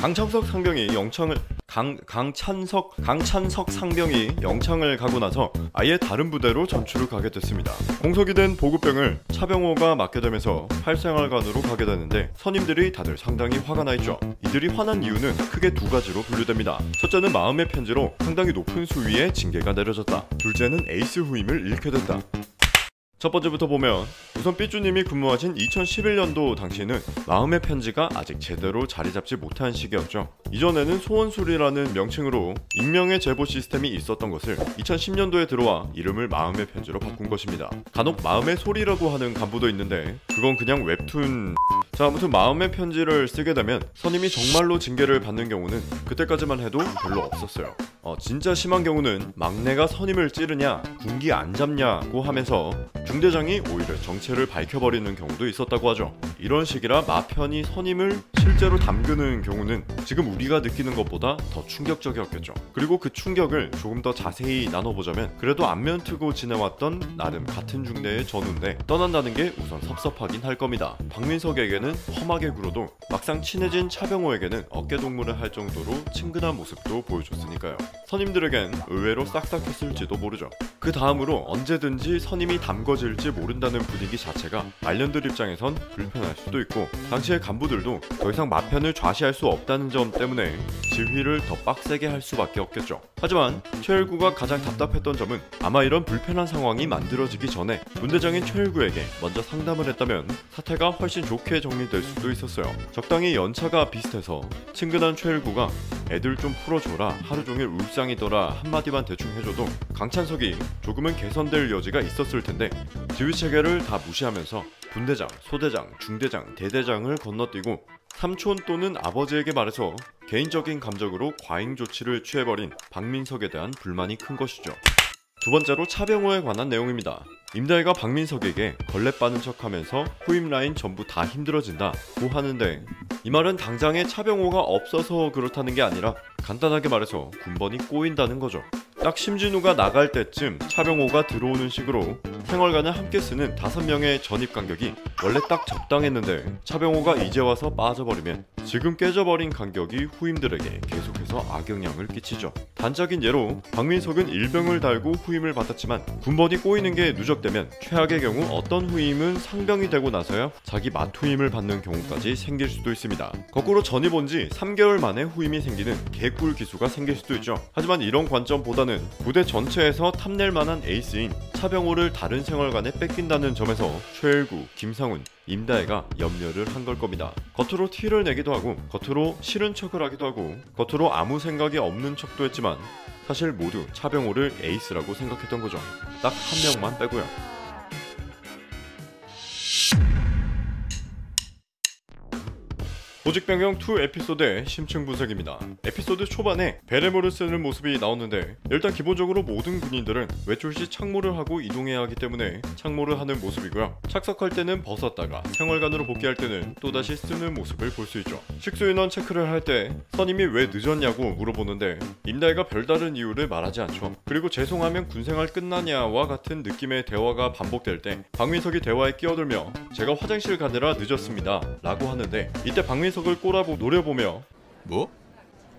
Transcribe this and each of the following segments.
강찬석 상병이 강찬석 상병이 영창을 가고 나서 아예 다른 부대로 전출을 가게 됐습니다. 공석이 된 보급병을 차병호가 맡게 되면서 활생활관으로 가게 되는데 선임들이 다들 상당히 화가 나 있죠. 이들이 화난 이유는 크게 두 가지로 분류됩니다. 첫째는 마음의 편지로 상당히 높은 수위의 징계가 내려졌다. 둘째는 에이스 후임을 잃게 된다. 첫 번째부터 보면 우선 삐쭈님이 근무하신 2011년도 당시에는 마음의 편지가 아직 제대로 자리 잡지 못한 시기였죠. 이전에는 소원술이라는 명칭으로 익명의 제보 시스템이 있었던 것을 2010년도에 들어와 이름을 마음의 편지로 바꾼 것입니다. 간혹 마음의 소리라고 하는 간부도 있는데 그건 그냥 웹툰... 자, 아무튼 마음의 편지를 쓰게 되면 선임이 정말로 징계를 받는 경우는 그때까지만 해도 별로 없었어요. 진짜 심한 경우는 막내가 선임을 찌르냐 군기 안 잡냐고 하면서 중대장이 오히려 정체를 밝혀버리는 경우도 있었다고 하죠. 이런 식이라 마편이 선임을 실제로 담그는 경우는 지금 우리가 느끼는 것보다 더 충격적이었겠죠. 그리고 그 충격을 조금 더 자세히 나눠보자면 그래도 안면 트고 지내왔던 나름 같은 중대의 전우인데 떠난다는 게 우선 섭섭하긴 할 겁니다. 박민석에게는 험하게 굴어도 막상 친해진 차병호에게는 어깨동무를 할 정도로 친근한 모습도 보여줬으니까요. 선임들에겐 의외로 싹싹했을지도 모르죠. 그 다음으로 언제든지 선임이 담궈질지 모른다는 분위기 자체가 말년들 입장에선 불편할 수도 있고 당시의 간부들도 더 이상 마편을 좌시할 수 없다는 점 때문에 지휘를 더 빡세게 할 수밖에 없겠죠. 하지만 최일구가 가장 답답했던 점은 아마 이런 불편한 상황이 만들어지기 전에 분대장인 최일구에게 먼저 상담을 했다면 사태가 훨씬 좋게 정리될 수도 있었어요. 적당히 연차가 비슷해서 친근한 최일구가 애들 좀 풀어줘라 하루종일 울상이더라 한마디만 대충 해줘도 강찬석이 조금은 개선될 여지가 있었을 텐데 지휘체계를 다 무시하면서 분대장, 소대장, 중대장, 대대장을 건너뛰고 삼촌 또는 아버지에게 말해서 개인적인 감정으로 과잉 조치를 취해버린 박민석에 대한 불만이 큰 것이죠. 두 번째로 차병호에 관한 내용입니다. 임다희가 박민석에게 걸레 빠는 척하면서 후임 라인 전부 다 힘들어진다고 하는데 이 말은 당장에 차병호가 없어서 그렇다는 게 아니라 간단하게 말해서 군번이 꼬인다는 거죠. 딱 심진우가 나갈 때쯤 차병호가 들어오는 식으로 생활관을 함께 쓰는 5명의 전입 간격이 원래 딱 적당했는데 차병호가 이제 와서 빠져버리면 지금 깨져버린 간격이 후임들에게 계속해서 악영향을 끼치죠. 단적인 예로 박민석은 일병을 달고 후임을 받았지만 군번이 꼬이는 게 누적되면 최악의 경우 어떤 후임은 상병이 되고 나서야 자기 맏후임을 받는 경우까지 생길 수도 있습니다. 거꾸로 전입 온 지 3개월 만에 후임이 생기는 개꿀 기수가 생길 수도 있죠. 하지만 이런 관점보다는 부대 전체에서 탐낼 만한 에이스인 차병호를 다른 생활관에 뺏긴다는 점에서 최일구, 김상훈, 임다혜가 염려를 한 걸 겁니다. 겉으로 티를 내기도 하고 겉으로 싫은 척을 하기도 하고 겉으로 아무 생각이 없는 척도 했지만 사실 모두 차병호를 에이스라고 생각했던 거죠. 딱 한 명만 빼고요. 보직변경 2 에피소드의 심층 분석입니다. 에피소드 초반에 베레모를 쓰는 모습이 나오는데 일단 기본적으로 모든 군인들은 외출 시 착모를 하고 이동해야 하기 때문에 착모를 하는 모습이고요. 착석할 때는 벗었다가 생활관으로 복귀할 때는 또다시 쓰는 모습을 볼 수 있죠. 식수인원 체크를 할 때 선임이 왜 늦었냐고 물어보는데 임다희가 별다른 이유를 말하지 않죠. 그리고 죄송하면 군생활 끝나냐와 같은 느낌의 대화가 반복될 때 박민석이 대화에 끼어들며 제가 화장실 가느라 늦었습니다 라고 하는데 이때 박민석을 꼬라보 노려보며 뭐?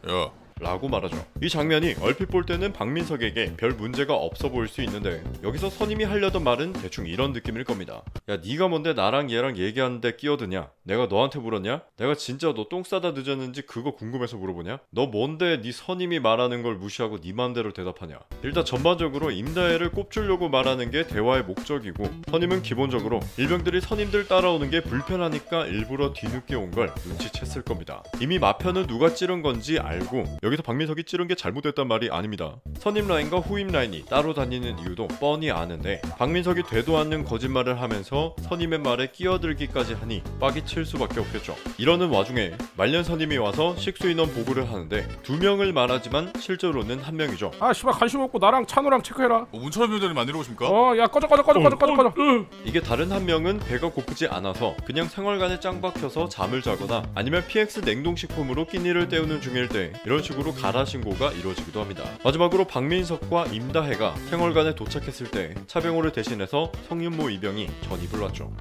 야, 라고 말하죠. 이 장면이 얼핏 볼 때는 박민석에게 별 문제가 없어 보일 수 있는데 여기서 선임이 하려던 말은 대충 이런 느낌일 겁니다. 야, 네가 뭔데 나랑 얘랑 얘기하는데 끼어드냐? 내가 너한테 물었냐? 내가 진짜 너 똥 싸다 늦었는지 그거 궁금해서 물어보냐? 너 뭔데 네 선임이 말하는 걸 무시하고 네 맘대로 대답하냐? 일단 전반적으로 임다혜를 꼽주려고 말하는 게 대화의 목적이고 선임은 기본적으로 일병들이 선임들 따라오는 게 불편하니까 일부러 뒤늦게 온 걸 눈치챘을 겁니다. 이미 마편은 누가 찌른 건지 알고 여기서 박민석이 찌른 게 잘못됐단 말이 아닙니다. 선임 라인과 후임 라인이 따로 다니는 이유도 뻔히 아는데 박민석이 되도 않는 거짓말을 하면서 선임의 말에 끼어들기까지 하니 빡이 칠 수밖에 없겠죠. 이러는 와중에 말년 선임이 와서 식수인원 보고를 하는데 2명을 말하지만 실제로는 1명이죠. 아 씨발 관심 없고 나랑 찬우랑 체크해라. 문천환 위원장님 안 이러십니까? 야 꺼져. 이게 다른 1명은 배가 고프지 않아서 그냥 생활관에 짱 박혀서 잠을 자거나 아니면 PX 냉동식품으로 끼니를 때우는 중일 때 이런 식으로 가라 신고가 이루어지기도 합니다. 마지막으로 박민석과 임다혜가 생활관에 도착했을 때 차병호를 대신해서 성윤모 이병이 전입을 왔죠.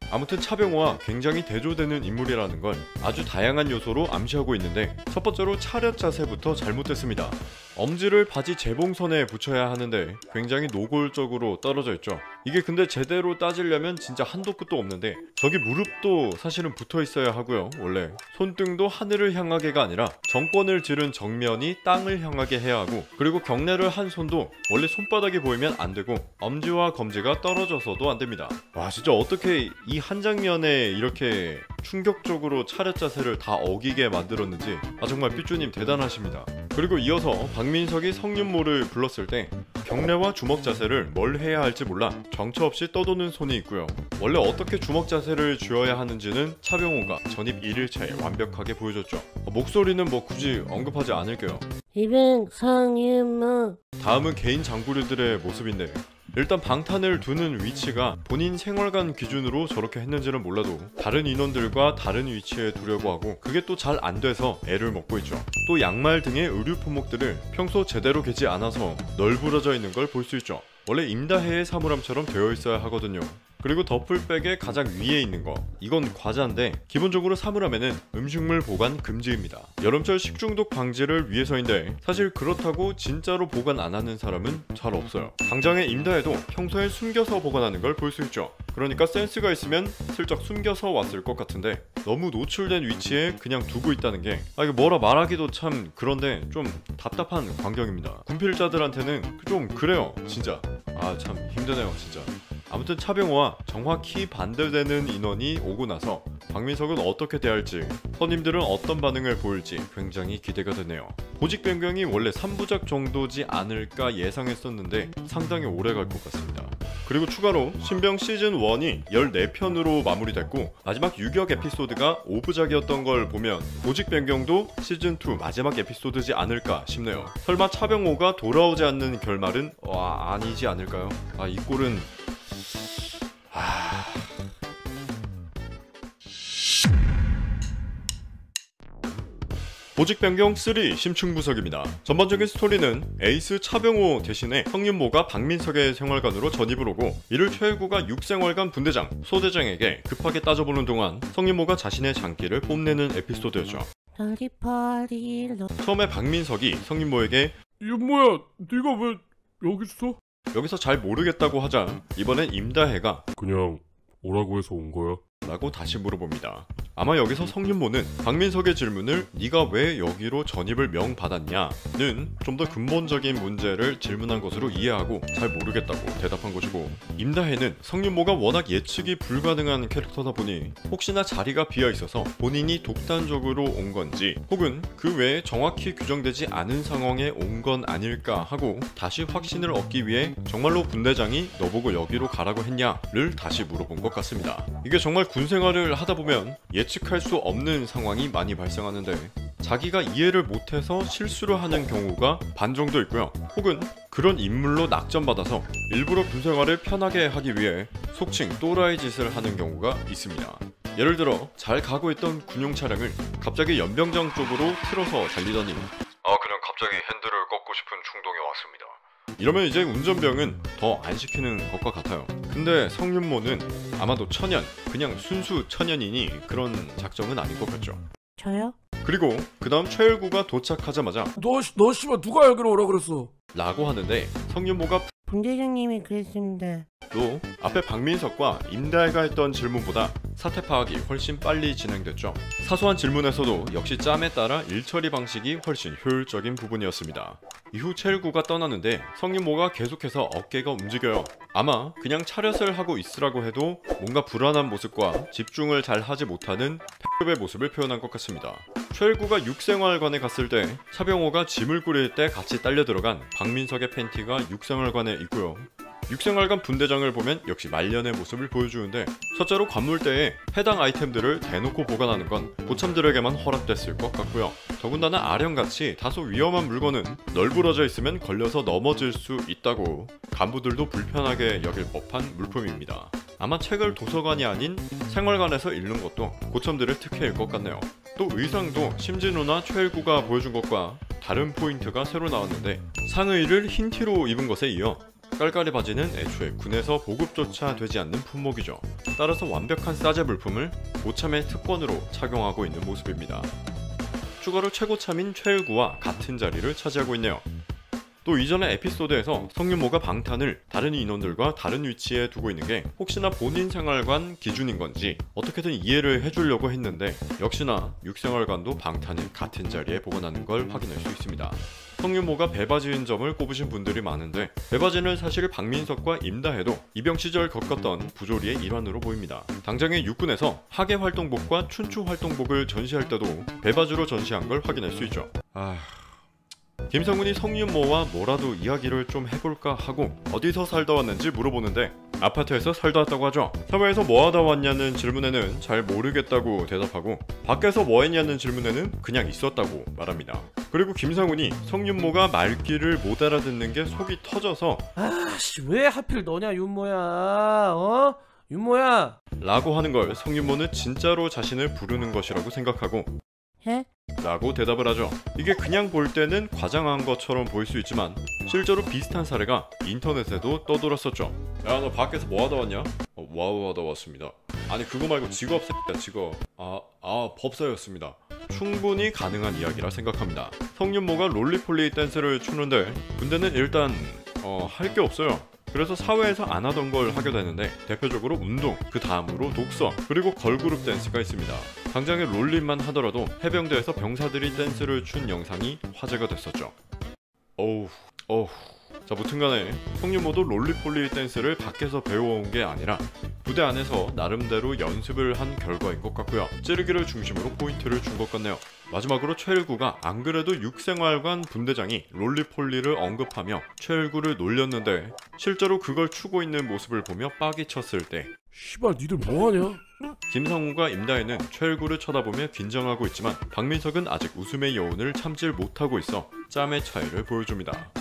아무튼 차병호와 굉장히 대조되는 인물이라는 걸 아주 다양한 요소로 암시하고 있는데, 첫 번째로 차렷 자세부터 잘못됐습니다. 엄지를 바지 재봉선에 붙여야 하는데 굉장히 노골적으로 떨어져 있죠. 이게 근데 제대로 따지려면 진짜 한도 끝도 없는데, 저기 무릎도 사실은 붙어 있어야 하고요. 원래 손등도 하늘을 향하게가 아니라 정권을 지른 정면이 땅을 향하게 해야 하고, 그리고 경례를 한 손도 원래 손바닥이 보이면 안 되고 엄지와 검지가 떨어져서도 안 됩니다. 와, 진짜 어떻게 이 한 장면에 이렇게 충격적으로 차렷 자세를 다 어기게 만들었는지 정말 삐쭈님 대단하십니다. 그리고 이어서 박민석이 성윤모를 불렀을 때 경례와 주먹 자세를 뭘 해야 할지 몰라 정처 없이 떠도는 손이 있고요. 원래 어떻게 주먹 자세를 쥐어야 하는지는 차병호가 전입 1일차에 완벽하게 보여줬죠. 목소리는 뭐 굳이 언급하지 않을게요. 이병 성윤모. 다음은 개인 장구류들의 모습인데, 일단 방탄을 두는 위치가 본인 생활관 기준으로 저렇게 했는지는 몰라도 다른 인원들과 다른 위치에 두려고 하고, 그게 또 잘 안 돼서 애를 먹고 있죠. 또 양말 등의 의류 품목들을 평소 제대로 개지 않아서 널브러져 있는 걸 볼 수 있죠. 원래 임다해의 사물함처럼 되어 있어야 하거든요. 그리고 더플백의 가장 위에 있는 거, 이건 과자인데 기본적으로 사물함에는 음식물 보관 금지입니다. 여름철 식중독 방지를 위해서인데, 사실 그렇다고 진짜로 보관 안 하는 사람은 잘 없어요. 당장의 임다해도 평소에 숨겨서 보관하는 걸 볼 수 있죠. 그러니까 센스가 있으면 슬쩍 숨겨서 왔을 것 같은데, 너무 노출된 위치에 그냥 두고 있다는 게 이거 뭐라 말하기도 참 그런데 좀 답답한 광경입니다. 군필자들한테는 좀 그래요 진짜. 참 힘드네요 진짜. 아무튼 차병호와 정확히 반대되는 인원이 오고 나서 박민석은 어떻게 대할지, 선임들은 어떤 반응을 보일지 굉장히 기대가 되네요. 보직 변경이 원래 3부작 정도지 않을까 예상했었는데 상당히 오래 갈 것 같습니다. 그리고 추가로 신병 시즌1이 14편으로 마무리됐고, 마지막 유격 에피소드가 5부작이었던 걸 보면 보직 변경도 시즌2 마지막 에피소드지 않을까 싶네요. 설마 차병호가 돌아오지 않는 결말은 아니지 않을까요? 이 꼴은 보직 변경 3 심층 분석입니다. 전반적인 스토리는 에이스 차병호 대신에 성윤모가 박민석의 생활관으로 전입을 오고, 이를 최일구가 육생활관 분대장 소대장에게 급하게 따져보는 동안 성윤모가 자신의 장기를 뽐내는 에피소드였죠. 처음에 박민석이 성윤모에게 윤모야, 네가 왜 여기 있어? 여기서 잘 모르겠다고 하자, 이번엔 임다해가 그냥 오라고 해서 온 거야. 라고 다시 물어봅니다. 아마 여기서 성윤모는 박민석의 질문을 네가 왜 여기로 전입을 명받았냐는 좀 더 근본적인 문제를 질문한 것으로 이해하고 잘 모르겠다고 대답한 것이고, 임다해는 성윤모가 워낙 예측이 불가능한 캐릭터다 보니 혹시나 자리가 비어있어서 본인이 독단적으로 온 건지, 혹은 그 외에 정확히 규정되지 않은 상황에 온 건 아닐까 하고 다시 확신을 얻기 위해 정말로 분대장이 너보고 여기로 가라고 했냐를 다시 물어본 것 같습니다. 이게 정말 군생활을 하다보면 예측할 수 없는 상황이 많이 발생하는데, 자기가 이해를 못해서 실수를 하는 경우가 반 정도 있고요. 혹은 그런 인물로 낙점받아서 일부러 군생활을 편하게 하기 위해 속칭 또라이 짓을 하는 경우가 있습니다. 예를 들어 잘 가고 있던 군용 차량을 갑자기 연병장 쪽으로 틀어서 달리더니 그냥 갑자기 핸들을 꺾고 싶은 충동이 왔습니다. 이러면 이제 운전병은 더 안 시키는 것과 같아요. 근데 성윤모는 아마도 천연, 그냥 순수 천연이니 그런 작정은 아닌 것 같죠. 저요? 그리고 그 다음 최일구가 도착하자마자 너 씨발 누가 여기로 오라 그랬어? 라고 하는데, 성윤모가 분대장님이 그랬습니다. 또 앞에 박민석과 임다해가 했던 질문보다 사태 파악이 훨씬 빨리 진행됐죠. 사소한 질문에서도 역시 짬에 따라 일처리 방식이 훨씬 효율적인 부분이었습니다. 이후 최일구가 떠나는데 성윤모가 계속해서 어깨가 움직여요. 아마 그냥 차렷을 하고 있으라고 해도 뭔가 불안한 모습과 집중을 잘 하지 못하는 패급의 모습을 표현한 것 같습니다. 최일구가 육생활관에 갔을 때 차병호가 짐을 꾸릴 때 같이 딸려 들어간 박민석의 팬티가 육생활관에 있고요. 육생활관 분대장을 보면 역시 말년의 모습을 보여주는데, 첫째로 관물대에 해당 아이템들을 대놓고 보관하는 건 고참들에게만 허락됐을 것 같고요. 더군다나 아령같이 다소 위험한 물건은 널브러져 있으면 걸려서 넘어질 수 있다고 간부들도 불편하게 여길 법한 물품입니다. 아마 책을 도서관이 아닌 생활관에서 읽는 것도 고참들의 특혜일 것 같네요. 또 의상도 심진우나 최일구가 보여준 것과 다른 포인트가 새로 나왔는데, 상의를 흰 티로 입은 것에 이어 깔깔이 바지는 애초에 군에서 보급조차 되지 않는 품목이죠. 따라서 완벽한 싸제 물품을 고참의 특권으로 착용하고 있는 모습입니다. 추가로 최고참인 최일구와 같은 자리를 차지하고 있네요. 또 이전의 에피소드에서 성윤모가 방탄을 다른 인원들과 다른 위치에 두고 있는 게 혹시나 본인 생활관 기준인 건지 어떻게든 이해를 해주려고 했는데 역시나 육생활관도 방탄을 같은 자리에 보관하는 걸 확인할 수 있습니다. 성윤모가 배바지인 점을 꼽으신 분들이 많은데 배바지는 사실 박민석과 임다혜도 입영 시절 겪었던 부조리의 일환으로 보입니다. 당장의 육군에서 하계 활동복과 춘추 활동복을 전시할 때도 배바지로 전시한 걸 확인할 수 있죠. 김성훈이 성윤모와 뭐라도 이야기를 좀 해볼까 하고 어디서 살다 왔는지 물어보는데 아파트에서 살다 왔다고 하죠. 사회에서 뭐하다 왔냐는 질문에는 잘 모르겠다고 대답하고 밖에서 뭐했냐는 질문에는 그냥 있었다고 말합니다. 그리고 김성훈이 성윤모가 말귀를 못 알아듣는 게 속이 터져서 아씨 왜 하필 너냐 윤모야 윤모야 라고 하는 걸 성윤모는 진짜로 자신을 부르는 것이라고 생각하고 예? 라고 대답을 하죠. 이게 그냥 볼 때는 과장한 것처럼 보일 수 있지만 실제로 비슷한 사례가 인터넷에도 떠돌았었죠. 야 너 밖에서 뭐하다 왔냐? 와우하다 왔습니다. 아니 그거 말고 직업 새끼야 직업. 법사였습니다. 충분히 가능한 이야기라 생각합니다. 성윤모가 롤리폴리 댄스를 추는데 군대는 일단 할 게 없어요. 그래서 사회에서 안 하던 걸 하게 되는데 대표적으로 운동, 그 다음으로 독서, 그리고 걸그룹 댄스가 있습니다. 당장의 롤린만 하더라도 해병대에서 병사들이 댄스를 춘 영상이 화제가 됐었죠. 자 무튼간에 성윤모도 롤리폴리 댄스를 밖에서 배워온 게 아니라 부대 안에서 나름대로 연습을 한 결과인 것 같고요. 찌르기를 중심으로 포인트를 준 것 같네요. 마지막으로 최일구가 안 그래도 육생활관 분대장이 롤리폴리를 언급하며 최일구를 놀렸는데 실제로 그걸 추고 있는 모습을 보며 빡이 쳤을 때 씨발 니들 뭐하냐? 김성훈과 임다혜는 최일구를 쳐다보며 긴장하고 있지만 박민석은 아직 웃음의 여운을 참질 못하고 있어 짬의 차이를 보여줍니다.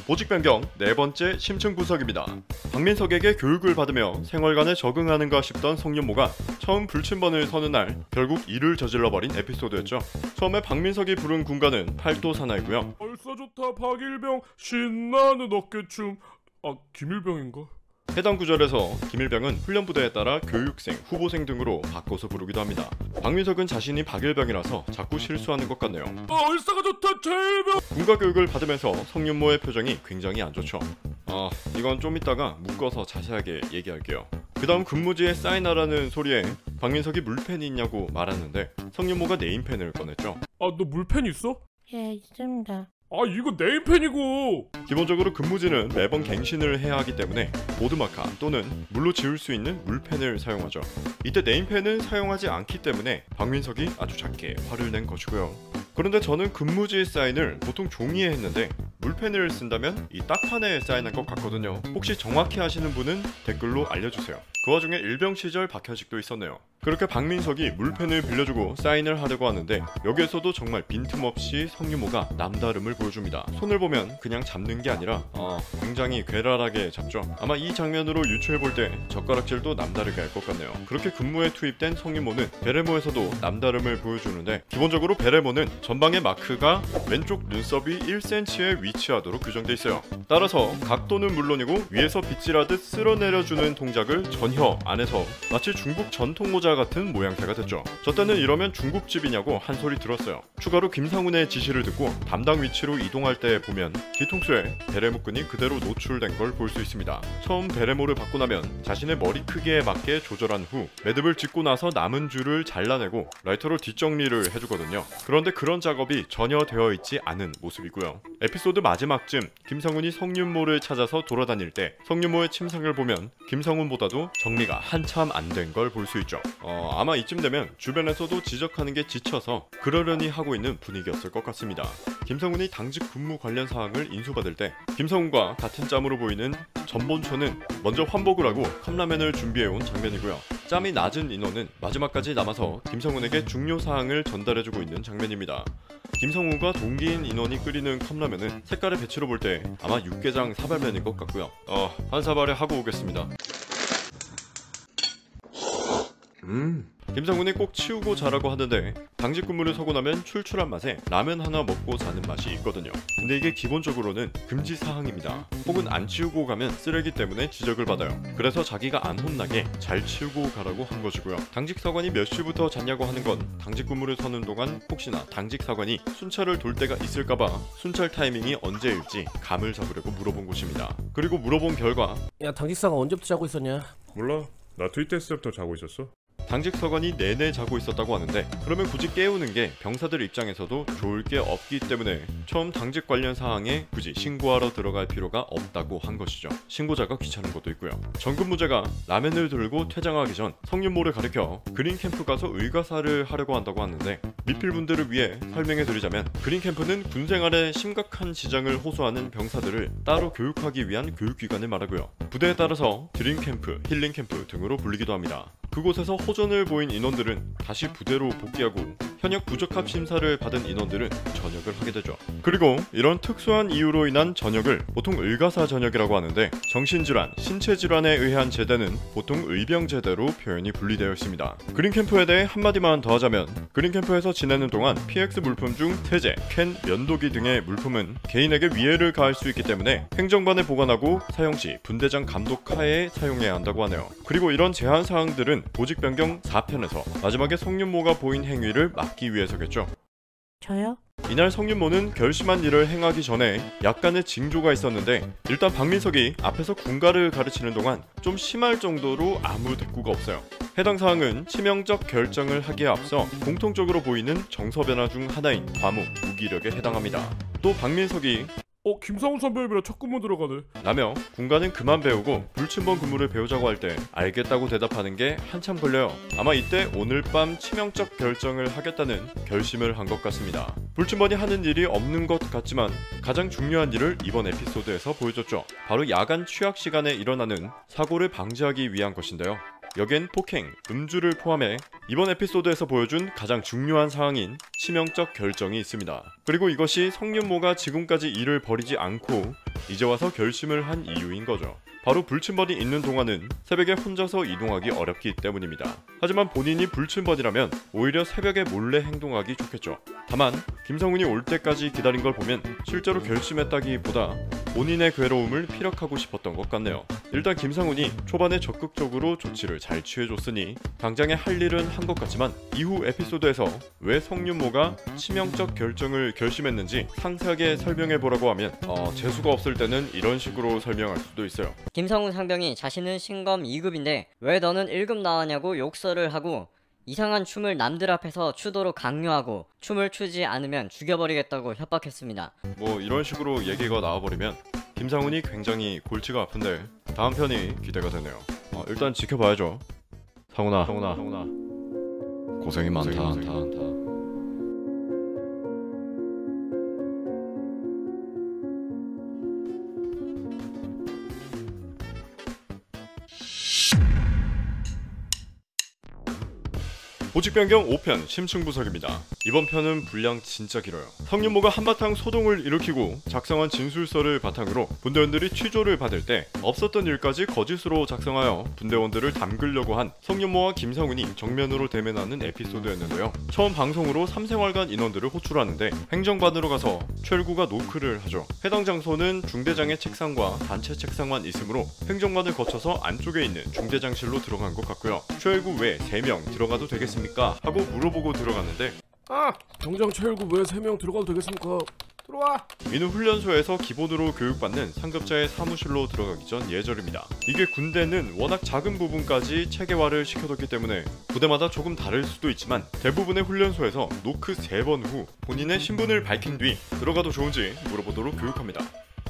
보직 변경 네 번째 심층 분석입니다. 박민석에게 교육을 받으며 생활관에 적응하는가 싶던 성윤모가 처음 불침번을 서는 날 결국 일을 저질러버린 에피소드였죠. 처음에 박민석이 부른 군가는 팔도 사나이고요. 얼싸 좋다 박일병 신나는 어깨춤. 김일병인가? 해당 구절에서 김일병은 훈련부대에 따라 교육생, 후보생 등으로 바꿔서 부르기도 합니다. 박민석은 자신이 박일병이라서 자꾸 실수하는 것 같네요. 얼싸가 좋다 최일병. 군가 교육을 받으면서 성윤모의 표정이 굉장히 안 좋죠. 이건 좀 이따가 묶어서 자세하게 얘기할게요. 그 다음 근무지에 사인하라는 소리에 박민석이 물펜이 있냐고 말하는데 성윤모가 네임펜을 꺼냈죠. 너 물펜 있어? 예, 있습니다. 이거 네임펜이고. 기본적으로 근무지는 매번 갱신을 해야 하기 때문에 보드마카 또는 물로 지울 수 있는 물펜을 사용하죠. 이때 네임펜은 사용하지 않기 때문에 박민석이 아주 작게 화를 낸 것이고요. 그런데 저는 근무지 사인을 보통 종이에 했는데 물펜을 쓴다면 이 딱판에 사인한 것 같거든요. 혹시 정확히 하시는 분은 댓글로 알려주세요. 그 와중에 일병 시절 박현식도 있었네요. 그렇게 박민석이 물펜을 빌려주고 사인을 하려고 하는데 여기에서도 정말 빈틈없이 성윤모가 남다름을 보여줍니다. 손을 보면 그냥 잡는 게 아니라 굉장히 괴랄하게 잡죠. 아마 이 장면으로 유추해볼 때 젓가락질도 남다르게 할 것 같네요. 그렇게 근무에 투입된 성윤모는 베레모에서도 남다름을 보여주는데 기본적으로 베레모는 전방의 마크가 왼쪽 눈썹이 1cm에 위치하도록 규정돼 있어요. 따라서 각도는 물론이고 위에서 빗질하듯 쓸어내려주는 동작을 전혀 안 해서 마치 중국 전통 모자 같은 모양새가 됐죠. 저 때는 이러면 중국집이냐고 한 소리 들었어요. 추가로 김상훈의 지시를 듣고 담당 위치로 이동할 때 보면 뒤통수에 베레모 끈이 그대로 노출된 걸 볼 수 있습니다. 처음 베레모를 받고 나면 자신의 머리 크기에 맞게 조절한 후 매듭을 짚고 나서 남은 줄을 잘라내고 라이터로 뒷정리를 해주거든요. 그런데 그런 작업이 전혀 되어 있지 않은 모습이고요. 에피소드 마지막쯤 김성훈이 성윤모를 찾아서 돌아다닐 때 성윤모의 침상을 보면 김성훈보다도 정리가 한참 안 된 걸 볼 수 있죠. 아마 이쯤 되면 주변에서도 지적하는 게 지쳐서 그러려니 하고 있는 분위기였을 것 같습니다. 김성훈이 당직 근무 관련 사항을 인수받을 때 김성훈과 같은 짬으로 보이는 전본초는 먼저 환복을 하고 컵라면을 준비해온 장면이고요. 짬이 낮은 인원은 마지막까지 남아서 김성훈에게 중요 사항을 전달해주고 있는 장면입니다. 김성훈과 동기인 인원이 끓이는 컵라면은 색깔의 배치로 볼 때 아마 육개장 사발면인 것 같고요. 한 사발에 하고 오겠습니다. 김상훈이 꼭 치우고 자라고 하는데 당직 근무를 서고 나면 출출한 맛에 라면 하나 먹고 자는 맛이 있거든요. 근데 이게 기본적으로는 금지 사항입니다. 혹은 안 치우고 가면 쓰레기 때문에 지적을 받아요. 그래서 자기가 안 혼나게 잘 치우고 가라고 한 것이고요. 당직 사관이 몇 시부터 잤냐고 하는 건 당직 근무를 서는 동안 혹시나 당직 사관이 순찰을 돌 때가 있을까봐 순찰 타이밍이 언제일지 감을 잡으려고 물어본 것입니다. 그리고 물어본 결과 야, 당직사가 언제부터 자고 있었냐? 몰라. 나 트윗했을 때부터 자고 있었어. 당직 서관이 내내 자고 있었다고 하는데 그러면 굳이 깨우는 게 병사들 입장에서도 좋을 게 없기 때문에 처음 당직 관련 사항에 굳이 신고하러 들어갈 필요가 없다고 한 것이죠. 신고자가 귀찮은 것도 있고요. 전근무제가 라면을 들고 퇴장하기 전 성윤모를 가리켜 그린캠프 가서 의가사를 하려고 한다고 하는데 미필분들을 위해 설명해 드리자면 그린캠프는 군생활에 심각한 지장을 호소하는 병사들을 따로 교육하기 위한 교육기관을 말하고요. 부대에 따라서 드림캠프, 힐링캠프 등으로 불리기도 합니다. 그곳에서 호전을 보인 인원들은 다시 부대로 복귀하고 현역 부적합 심사를 받은 인원들은 전역을 하게 되죠. 그리고 이런 특수한 이유로 인한 전역을 보통 의가사 전역이라고 하는데 정신질환, 신체질환에 의한 제대는 보통 의병제대로 표현이 분리되어 있습니다. 그린캠프에 대해 한마디만 더 하자면 그린캠프에서 지내는 동안 PX 물품 중 세제, 캔, 면도기 등의 물품은 개인에게 위해를 가할 수 있기 때문에 행정반에 보관하고 사용 시 분대장 감독 하에 사용해야 한다고 하네요. 그리고 이런 제한 사항들은 보직 변경 4편에서 마지막에 성윤모가 보인 행위를 막기 위해서겠죠. 저요? 이날 성윤모는 결심한 일을 행하기 전에 약간의 징조가 있었는데 일단 박민석이 앞에서 군가를 가르치는 동안 좀 심할 정도로 아무 대꾸가 없어요. 해당 사항은 치명적 결정을 하기에 앞서 공통적으로 보이는 정서 변화 중 하나인 과무, 무기력에 해당합니다. 또 박민석이 김상훈 선배님이랑 첫 근무 들어가네. 라며 군가는 그만 배우고 불침번 근무를 배우자고 할 때 알겠다고 대답하는 게 한참 걸려요. 아마 이때 오늘 밤 치명적 결정을 하겠다는 결심을 한 것 같습니다. 불침번이 하는 일이 없는 것 같지만 가장 중요한 일을 이번 에피소드에서 보여줬죠. 바로 야간 취약 시간에 일어나는 사고를 방지하기 위한 것인데요. 여기엔 폭행, 음주를 포함해 이번 에피소드에서 보여준 가장 중요한 사항인 치명적 결정이 있습니다. 그리고 이것이 성윤모가 지금까지 일을 버리지 않고 이제 와서 결심을 한 이유인 거죠. 바로 불침번이 있는 동안은 새벽에 혼자서 이동하기 어렵기 때문입니다. 하지만 본인이 불침번이라면 오히려 새벽에 몰래 행동하기 좋겠죠. 다만 김성훈이 올 때까지 기다린 걸 보면 실제로 결심했다기보다 본인의 괴로움을 피력하고 싶었던 것 같네요. 일단 김상훈이 초반에 적극적으로 조치를 잘 취해줬으니 당장에 할 일은 한 것 같지만 이후 에피소드에서 왜 성윤모가 치명적 결정을 결심했는지 상세하게 설명해보라고 하면 재수가 없을 때는 이런 식으로 설명할 수도 있어요. 김성훈 상병이 자신은 신검 2급인데 왜 너는 1급 나왔냐고 욕설을 하고 이상한 춤을 남들 앞에서 추도록 강요하고 춤을 추지 않으면 죽여버리겠다고 협박했습니다. 뭐 이런 식으로 얘기가 나와버리면 김상훈이 굉장히 골치가 아픈데 다음 편이 기대가 되네요. 일단 지켜봐야죠. 상훈아 고생이 많다. 보직 변경 5편 심층부석입니다. 이번 편은 분량 진짜 길어요. 성윤모가 한바탕 소동을 일으키고 작성한 진술서를 바탕으로 분대원들이 취조를 받을 때 없었던 일까지 거짓으로 작성하여 분대원들을 담그려고 한 성윤모와 김상훈이 정면으로 대면하는 에피소드였는데요. 처음 방송으로 3생활관 인원들을 호출하는데 행정반으로 가서 최일구가 노크를 하죠. 해당 장소는 중대장의 책상과 단체 책상만 있으므로 행정반을 거쳐서 안쪽에 있는 중대장실로 들어간 것 같고요. 최일구 외 3명 들어가도 되겠습니까? 하고 물어보고 들어갔는데 병장 최일구 왜 3명 들어가도 되겠습니까? 들어와. 이는 훈련소에서 기본으로 교육받는 상급자의 사무실로 들어가기 전 예절입니다. 이게 군대는 워낙 작은 부분까지 체계화를 시켜뒀기 때문에 부대마다 조금 다를 수도 있지만 대부분의 훈련소에서 노크 3번 후 본인의 신분을 밝힌 뒤 들어가도 좋은지 물어보도록 교육합니다.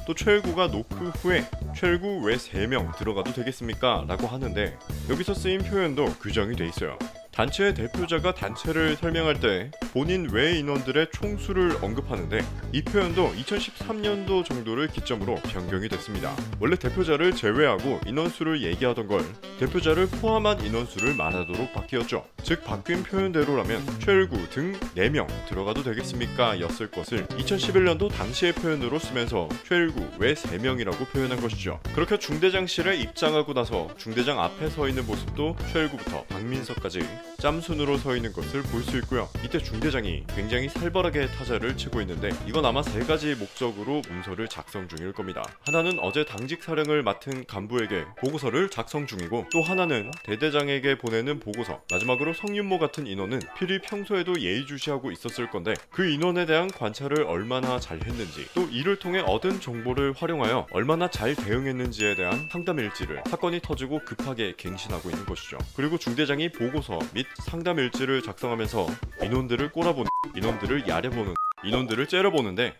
또 최일구가 노크 후에 최일구 왜 3명 들어가도 되겠습니까? 라고 하는데 여기서 쓰인 표현도 규정이 돼 있어요. 단체의 대표자가 단체를 설명할 때 본인 외 인원들의 총수를 언급하는데 이 표현도 2013년도 정도를 기점으로 변경이 됐습니다. 원래 대표자를 제외하고 인원수를 얘기하던 걸 대표자를 포함한 인원수를 말하도록 바뀌었죠. 즉 바뀐 표현대로라면 최일구 등 4명 들어가도 되겠습니까? 였을 것을 2011년도 당시의 표현으로 쓰면서 최일구 외 3명이라고 표현한 것이죠. 그렇게 중대장실에 입장하고 나서 중대장 앞에 서 있는 모습도 최일구부터 박민석까지 짬순으로 서 있는 것을 볼 수 있고요. 이때 중대장이 굉장히 살벌하게 타자를 치고 있는데 이건 아마 3가지 목적으로 문서를 작성 중일 겁니다. 하나는 어제 당직 사령을 맡은 간부에게 보고서를 작성 중이고 또 하나는 대대장에게 보내는 보고서, 마지막으로 성윤모 같은 인원은 필히 평소에도 예의주시하고 있었을 건데 그 인원에 대한 관찰을 얼마나 잘 했는지, 또 이를 통해 얻은 정보를 활용하여 얼마나 잘 대응했는지에 대한 상담일지를 사건이 터지고 급하게 갱신하고 있는 것이죠. 그리고 중대장이 보고서 및 상담일지를 작성하면서 인원들을 꼬라보는, 인원들을 야려보는, 인원들을 째려보는데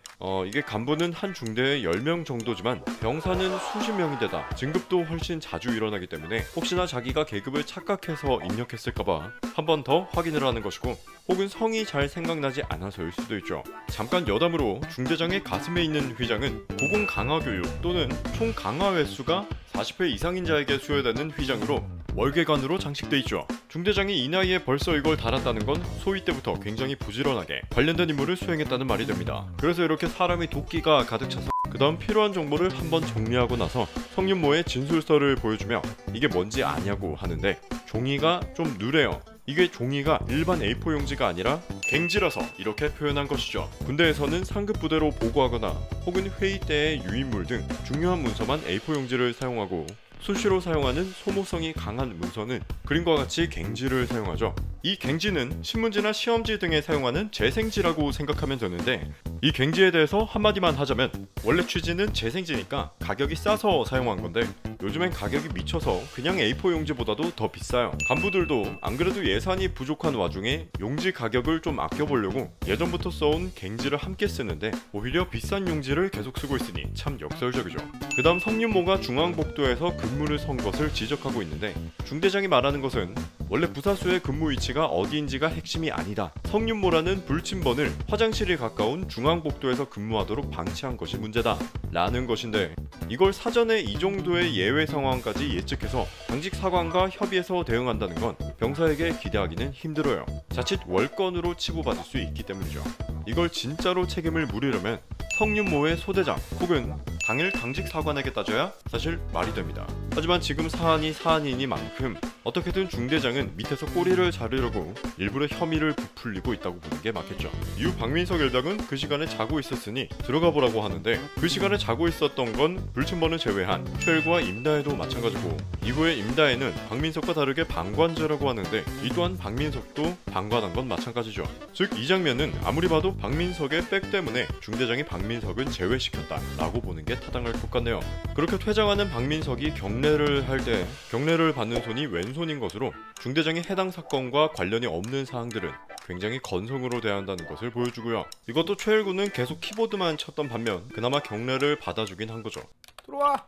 이게 간부는 한 중대에 10명 정도지만 병사는 수십 명인데다 진급도 훨씬 자주 일어나기 때문에 혹시나 자기가 계급을 착각해서 입력했을까봐 한 번 더 확인을 하는 것이고, 혹은 성이 잘 생각나지 않아서일 수도 있죠. 잠깐 여담으로 중대장의 가슴에 있는 휘장은 고공 강화교육 또는 총 강화 횟수가 40회 이상인 자에게 수여되는 휘장으로 월계관으로 장식돼 있죠. 중대장이 이 나이에 벌써 이걸 달았다는 건 소위 때부터 굉장히 부지런하게 관련된 임무를 수행했다는 말이 됩니다. 그래서 이렇게 사람이 도끼가 가득 차서 그 다음 필요한 정보를 한번 정리하고 나서 성윤모의 진술서를 보여주며 이게 뭔지 아냐고 하는데 종이가 좀 누래요. 이게 종이가 일반 A4 용지가 아니라 갱지라서 이렇게 표현한 것이죠. 군대에서는 상급 부대로 보고하거나 혹은 회의 때의 유인물 등 중요한 문서만 A4 용지를 사용하고 수시로 사용하는 소모성이 강한 문서는 그림과 같이 갱지를 사용하죠. 이 갱지는 신문지나 시험지 등에 사용하는 재생지라고 생각하면 되는데, 이 갱지에 대해서 한마디만 하자면 원래 취지는 재생지니까 가격이 싸서 사용한 건데 요즘엔 가격이 미쳐서 그냥 A4 용지보다도 더 비싸요. 간부들도 안 그래도 예산이 부족한 와중에 용지 가격을 좀 아껴보려고 예전부터 써온 갱지를 함께 쓰는데 오히려 비싼 용지를 계속 쓰고 있으니 참 역설적이죠. 그 다음 성윤모가 중앙복도에서 근무를 선 것을 지적하고 있는데, 중대장이 말하는 것은 원래 부사수의 근무 위치가 어디인지가 핵심이 아니다. 성윤모라는 불침번을 화장실이 가까운 중앙복도에서 근무하도록 방치한 것이 문제다 라는 것인데, 이걸 사전에 이 정도의 예외 상황까지 예측해서 당직 사관과 협의해서 대응한다는 건 병사에게 기대하기는 힘들어요. 자칫 월권으로 치부받을 수 있기 때문이죠. 이걸 진짜로 책임을 물으려면 성윤모의 소대장 혹은 당일 당직 사관에게 따져야 사실 말이 됩니다. 하지만 지금 사안이 사안이니만큼 어떻게든 중대장은 밑에서 꼬리를 자르려고 일부러 혐의를 부풀리고 있다고 보는 게 맞겠죠. 이후 박민석 일당은 그 시간에 자고 있었으니 들어가 보라고 하는데, 그 시간에 자고 있었던 건 불침번을 제외한 최일구와 임다혜도 마찬가지고, 이후에 임다혜는 박민석과 다르게 방관제라고 하는데 이 또한 박민석도 방관한 건 마찬가지죠. 즉 이 장면은 아무리 봐도 박민석의 백 때문에 중대장이 박민석은 제외시켰다 라고 보는 게 타당할 것 같네요. 그렇게 퇴장하는 박민석이 경례를 할 때 경례를 받는 손이 왼손인 것으로 중대장이 해당 사건과 관련이 없는 사항들은 굉장히 건성으로 대한다는 것을 보여주고요. 이것도 최일구는 계속 키보드만 쳤던 반면 그나마 경례를 받아주긴 한 거죠. 들어와.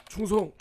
충성.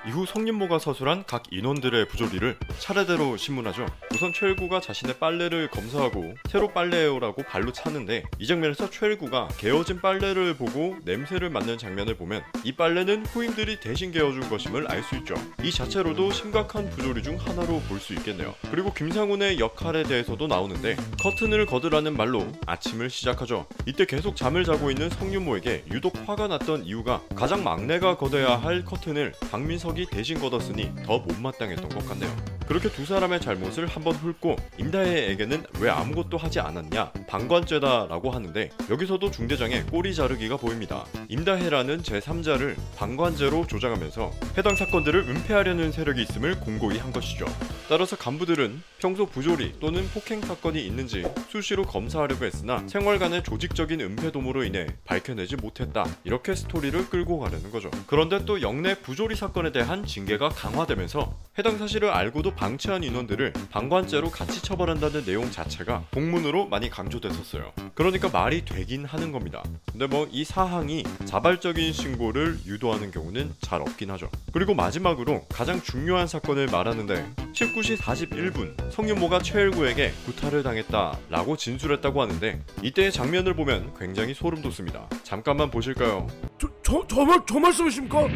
이후 성윤모가 서술한 각 인원들의 부조리를 차례대로 신문하죠. 우선 최일구가 자신의 빨래를 검사하고 새로 빨래해오라고 발로 차는데, 이 장면에서 최일구가 개어진 빨래를 보고 냄새를 맡는 장면을 보면 이 빨래는 후임들이 대신 개어준 것임을 알 수 있죠. 이 자체로도 심각한 부조리 중 하나로 볼 수 있겠네요. 그리고 김상훈의 역할에 대해서도 나오는데 커튼을 거두라는 말로 아침을 시작하죠. 이때 계속 잠을 자고 있는 성윤모에게 유독 화가 났던 이유가 가장 막내가 걷어야 할 커튼을 박민석이 대신 걷었으니 더 못마땅했던 것 같네요. 그렇게 두 사람의 잘못을 한번 훑고 임다혜에게는 왜 아무것도 하지 않았냐, 방관죄다 라고 하는데, 여기서도 중대장의 꼬리 자르기가 보입니다. 임다혜라는 제3자를 방관죄로 조장하면서 해당 사건들을 은폐하려는 세력이 있음을 공고히 한 것이죠. 따라서 간부들은 평소 부조리 또는 폭행 사건이 있는지 수시로 검사하려고 했으나 생활간의 조직적인 은폐 도모로 인해 밝혀내지 못했다, 이렇게 스토리를 끌고 가려는 거죠. 그런데 또 영내 부조리 사건에 대한 징계가 강화되면서 해당 사실을 알고도 방치한 인원들을 방관죄로 같이 처벌한다는 내용 자체가 공문으로 많이 강조됐었어요. 그러니까 말이 되긴 하는 겁니다. 근데 뭐 이 사항이 자발적인 신고를 유도하는 경우는 잘 없긴 하죠. 그리고 마지막으로 가장 중요한 사건을 말하는데 19시 41분 성윤모가 최일구에게 구타를 당했다 라고 진술했다고 하는데, 이때의 장면을 보면 굉장히 소름 돋습니다. 잠깐만 보실까요? 저 말씀이십니까?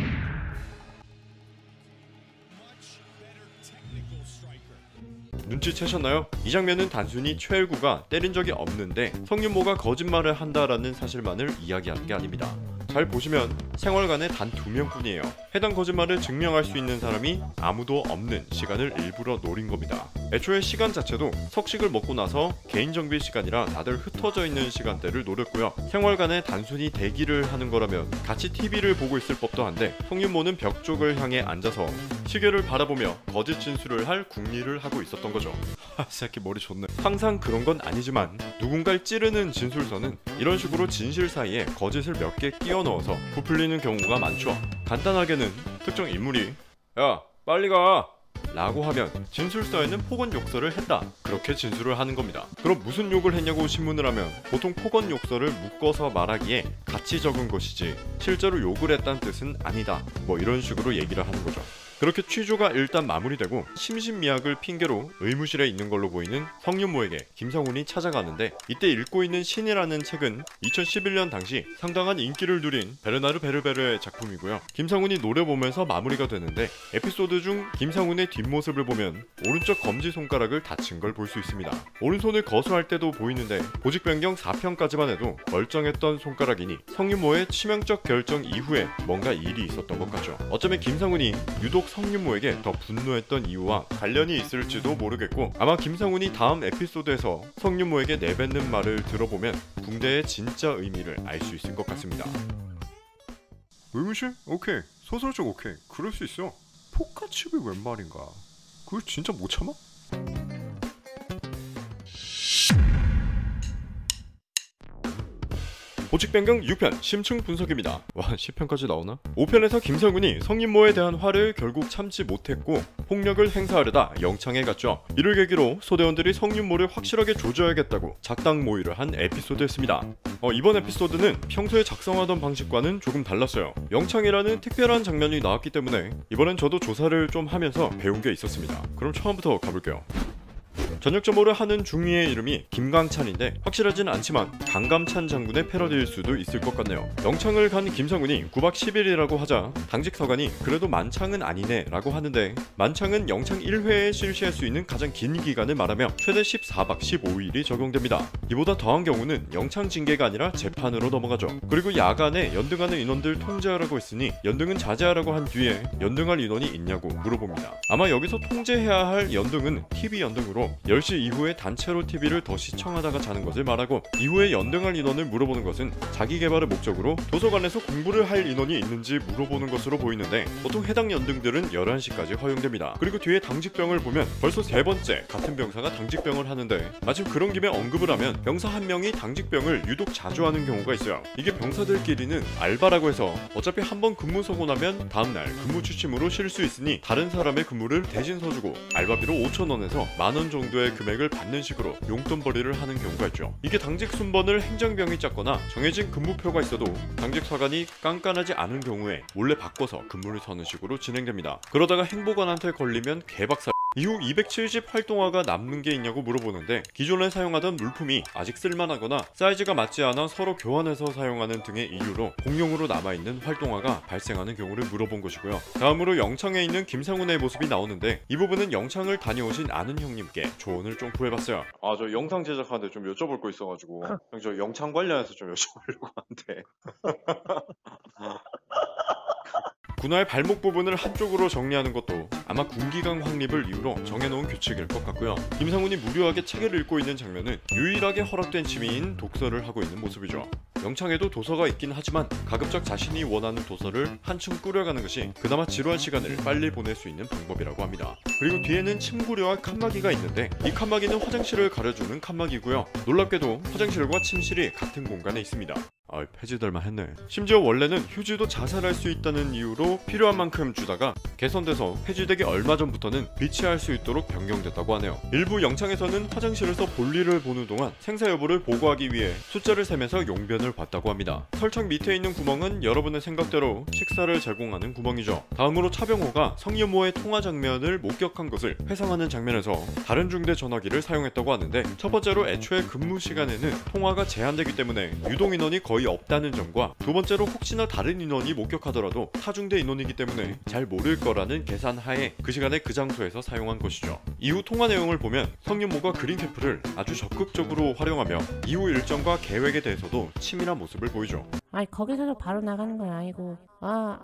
눈치채셨나요? 이 장면은 단순히 최일구가 때린 적이 없는데 성윤모가 거짓말을 한다라는 사실만을 이야기하는 게 아닙니다. 잘 보시면 생활관에 단 2명뿐이에요. 해당 거짓말을 증명할 수 있는 사람이 아무도 없는 시간을 일부러 노린 겁니다. 애초에 시간 자체도 석식을 먹고 나서 개인 정비 시간이라 다들 흩어져 있는 시간대를 노렸고요. 생활관에 단순히 대기를 하는 거라면 같이 TV를 보고 있을 법도 한데 성윤모는 벽 쪽을 향해 앉아서 시계를 바라보며 거짓 진술을 할 궁리를 하고 있었던 거죠. 하, 새끼 머리 좋네. 항상 그런 건 아니지만 누군가를 찌르는 진술서는 이런 식으로 진실 사이에 거짓을 몇 개 끼워 넣어서 부풀리는 경우가 많죠. 간단하게는 특정 인물이 야 빨리 가 라고 하면 진술서에는 폭언 욕설을 했다, 그렇게 진술을 하는 겁니다. 그럼 무슨 욕을 했냐고 신문을 하면 보통 폭언 욕설을 묶어서 말하기에 같이 적은 것이지 실제로 욕을 했다는 뜻은 아니다, 뭐 이런 식으로 얘기를 하는 거죠. 그렇게 취조가 일단 마무리되고 심신미약을 핑계로 의무실에 있는 걸로 보이는 성윤모에게 김성훈이 찾아가는데, 이때 읽고 있는 신이라는 책은 2011년 당시 상당한 인기를 누린 베르나르 베르베르의 작품이고요. 김성훈이 노려보면서 마무리가 되는데, 에피소드 중 김성훈의 뒷모습을 보면 오른쪽 검지손가락을 다친 걸 볼 수 있습니다. 오른손을 거수할 때도 보이는데 보직 변경 4편까지만 해도 멀쩡했던 손가락이니 성윤모의 치명적 결정 이후에 뭔가 일이 있었던 것 같죠. 어쩌면 김성훈이 유독 성윤모에게 더 분노했던 이유와 관련이 있을지도 모르겠고, 아마 김성훈이 다음 에피소드에서 성윤모에게 내뱉는 말을 들어보면 붕대의 진짜 의미를 알 수 있을 것 같습니다. 의무실? 오케이. 소설적 오케이. 그럴 수 있어. 포카칩이 웬 말인가? 그걸 진짜 못 참아? 보직 변경 6편 심층 분석입니다. 와, 10편까지 나오나? 5편에서 김성훈이 성윤모에 대한 화를 결국 참지 못했고 폭력을 행사하려다 영창에 갔죠. 이를 계기로 소대원들이 성윤모를 확실하게 조져야겠다고 작당 모의를 한 에피소드였습니다. 이번 에피소드는 평소에 작성하던 방식과는 조금 달랐어요. 영창이라는 특별한 장면이 나왔기 때문에 이번엔 저도 조사를 좀 하면서 배운 게 있었습니다. 그럼 처음부터 가볼게요. 전역 점호를 하는 중위의 이름이 김강찬인데 확실하진 않지만 강감찬 장군의 패러디일 수도 있을 것 같네요. 영창을 간 김성훈이 9박 10일이라고 하자 당직 서관이 그래도 만창은 아니네 라고 하는데, 만창은 영창 1회에 실시할 수 있는 가장 긴 기간을 말하며 최대 14박 15일이 적용됩니다. 이보다 더한 경우는 영창 징계가 아니라 재판으로 넘어가죠. 그리고 야간에 연등하는 인원들 통제하라고 했으니 연등은 자제하라고 한 뒤에 연등할 인원이 있냐고 물어봅니다. 아마 여기서 통제해야 할 연등은 TV 연등으로 10시 이후에 단체로 TV를 더 시청하다가 자는 것을 말하고, 이후에 연등할 인원을 물어보는 것은 자기 개발을 목적으로 도서관에서 공부를 할 인원이 있는지 물어보는 것으로 보이는데, 보통 해당 연등들은 11시까지 허용됩니다. 그리고 뒤에 당직병을 보면 벌써 3번째 같은 병사가 당직병을 하는데, 마침 그런 김에 언급을 하면 병사 한 명이 당직병을 유독 자주 하는 경우가 있어요. 이게 병사들끼리는 알바라고 해서 어차피 한번 근무 서고 나면 다음날 근무 취침으로 쉴 수 있으니 다른 사람의 근무를 대신 서주고 알바비로 5,000원에서 만원 정도의 금액을 받는 식으로 용돈벌이를 하는 경우가 있죠. 이게 당직 순번을 행정병이 짰거나 정해진 근무표가 있어도 당직 사관이 깐깐하지 않은 경우에 몰래 바꿔서 근무를 서는 식으로 진행됩니다. 그러다가 행보관한테 걸리면 개박살. 이후 270 활동화가 남는 게 있냐고 물어보는데, 기존에 사용하던 물품이 아직 쓸만하거나 사이즈가 맞지 않아 서로 교환해서 사용하는 등의 이유로 공용으로 남아있는 활동화가 발생하는 경우를 물어본 것이고요. 다음으로 영창에 있는 김상훈의 모습이 나오는데, 이 부분은 영창을 다녀오신 아는 형님께 조언을 좀 구해봤어요. 저 영상 제작하는데 좀 여쭤볼 거 있어가지고 저 영창 관련해서 좀 여쭤보려고 하는데 군화의 발목 부분을 한쪽으로 정리하는 것도 아마 군기강 확립을 이유로 정해놓은 규칙일 것 같고요. 김상훈이 무료하게 책을 읽고 있는 장면은 유일하게 허락된 취미인 독서를 하고 있는 모습이죠. 영창에도 도서가 있긴 하지만 가급적 자신이 원하는 도서를 한층 꾸려가는 것이 그나마 지루한 시간을 빨리 보낼 수 있는 방법이라고 합니다. 그리고 뒤에는 침구류와 칸막이가 있는데 이 칸막이는 화장실을 가려주는 칸막이고요. 놀랍게도 화장실과 침실이 같은 공간에 있습니다. 폐지될만 했네. 심지어 원래는 휴지도 자살할 수 있다는 이유로 필요한 만큼 주다가 개선돼서 폐지되기 얼마 전부터는 비치할 수 있도록 변경됐다고 하네요. 일부 영창에서는 화장실에서 볼일을 보는 동안 생사 여부를 보고하기 위해 숫자를 세면서 용변을 봤다고 합니다. 설창 밑에 있는 구멍은 여러분의 생각대로 식사를 제공하는 구멍이죠. 다음으로 차병호가 성유모의 통화 장면을 목격한 것을 회상하는 장면에서 다른 중대 전화기를 사용했다고 하는데, 첫 번째로 애초에 근무 시간에는 통화가 제한되기 때문에 유동 인원이 거의 없다는 점과, 두 번째로 혹시나 다른 인원이 목격하더라도 타중대 인원이기 때문에 잘 모를 거라는 계산하에 그 시간에 그 장소에서 사용한 것이죠. 이후 통화 내용을 보면 성윤모가 그린캠프를 아주 적극적으로 활용하며 이후 일정과 계획에 대해서도 치밀한 모습을 보이죠. 아니 거기서도 바로 나가는 건 아니고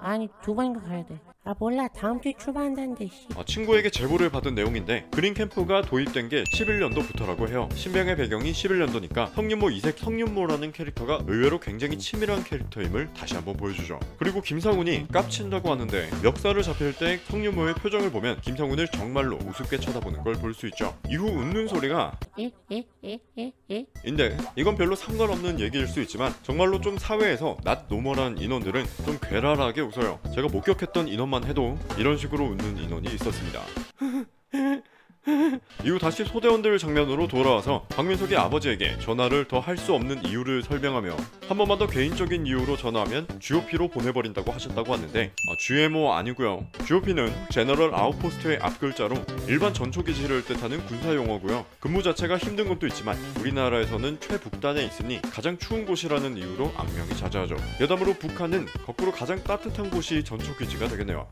아니 2번인가 가야 돼. 몰라 다음 주에 출발한다는데 씨. 친구에게 제보를 받은 내용인데 그린캠프가 도입된 게 11년도부터라고 해요. 신병의 배경이 11년도니까 성윤모 이색 성윤모라는 캐릭터가 의외로 굉장히 치밀한 캐릭터임을 다시 한번 보여주죠. 그리고 김상훈이 깝친다고 하는데 멱살을 잡힐 때 성윤모의 표정을 보면 김상훈을 정말로 우습게 쳐다보는 걸 볼 수 있죠. 이후 웃는 소리가 인데 이건 별로 상관없는 얘기일 수 있지만 정말로 좀 사회에서 낯 노멀한 인원들은 좀 괴랄하게 웃어요. 제가 목격했던 인원만 해도 이런 식으로 웃는 인원이 있었습니다. 이후 다시 소대원들 장면으로 돌아와서 박민석이 아버지에게 전화를 더 할 수 없는 이유를 설명하며 한 번만 더 개인적인 이유로 전화하면 GOP로 보내버린다고 하셨다고 하는데 GMO 아니고요. GOP는 제너럴 아웃포스트의 앞글자로 일반 전초기지를 뜻하는 군사용어고요. 근무 자체가 힘든 것도 있지만 우리나라에서는 최북단에 있으니 가장 추운 곳이라는 이유로 악명이 자자하죠. 여담으로 북한은 거꾸로 가장 따뜻한 곳이 전초기지가 되겠네요.